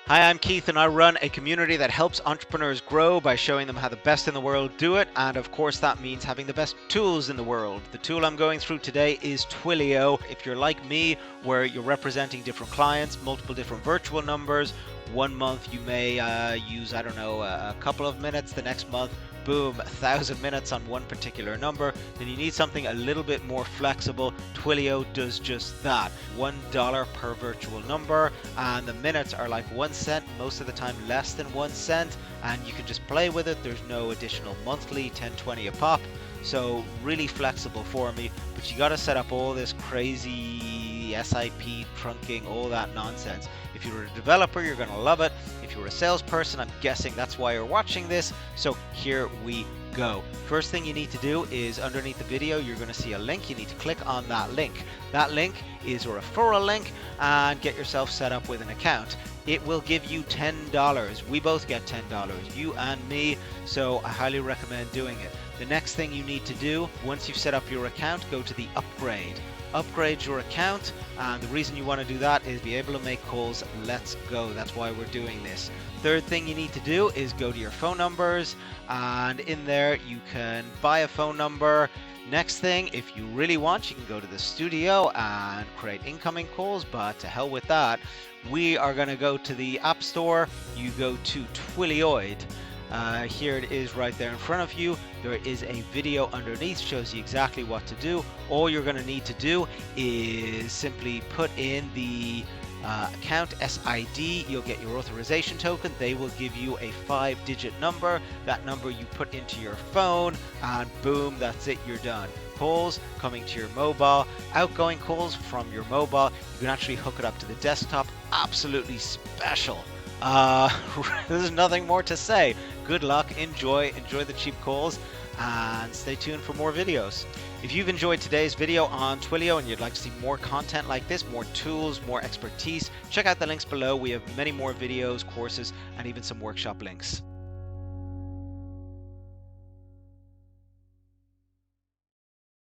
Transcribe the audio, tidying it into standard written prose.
Hi, I'm Keith, and I run a community that helps entrepreneurs grow by showing them how the best in the world do it. And of course, that means having the best tools in the world. The tool I'm going through today is Twilio. If you're like me, where you're representing different clients, multiple different virtual numbers, one month you may use, I don't know, a couple of minutes, the next month, boom, 1,000 minutes on one particular number, then you need something a little bit more flexible. Twilio does just that. $1 per virtual number, and the minutes are like 1 cent, most of the time less than 1 cent, and you can just play with it. There's no additional monthly 10-20 a pop, so really flexible for me. But you got to set up all this crazy SIP trunking, all that nonsense. If you're a developer, you're going to love it. If you're a salesperson, I'm guessing that's why you're watching this. So here we go. First thing you need to do is underneath the video, you're going to see a link. You need to click on that link. That link is a referral link, and get yourself set up with an account. It will give you $10. We both get $10, you and me, so I highly recommend doing it. The next thing you need to do, once you've set up your account, go to the upgrade. Upgrade your account, and the reason you want to do that is be able to make calls. Let's go. That's why we're doing this. Third thing you need to do is go to your phone numbers, and in there you can buy a phone number. Next thing, if you really want, you can go to the studio and create incoming calls, but to hell with that. We are going to go to the App Store. You go to Twilioid. Here it is right there in front of you. There is a video underneath, shows you exactly what to do. All you're going to need to do is simply put in the account SID. You'll get your authorization token. They will give you a 5-digit number. That number you put into your phone, and boom, that's it, you're done. Calls coming to your mobile, outgoing calls from your mobile. You can actually hook it up to the desktop. Absolutely special. There's nothing more to say. Good luck, enjoy the cheap calls, and stay tuned for more videos. If you've enjoyed today's video on Twilio and you'd like to see more content like this, more tools, more expertise, check out the links below. We have many more videos, courses, and even some workshop links.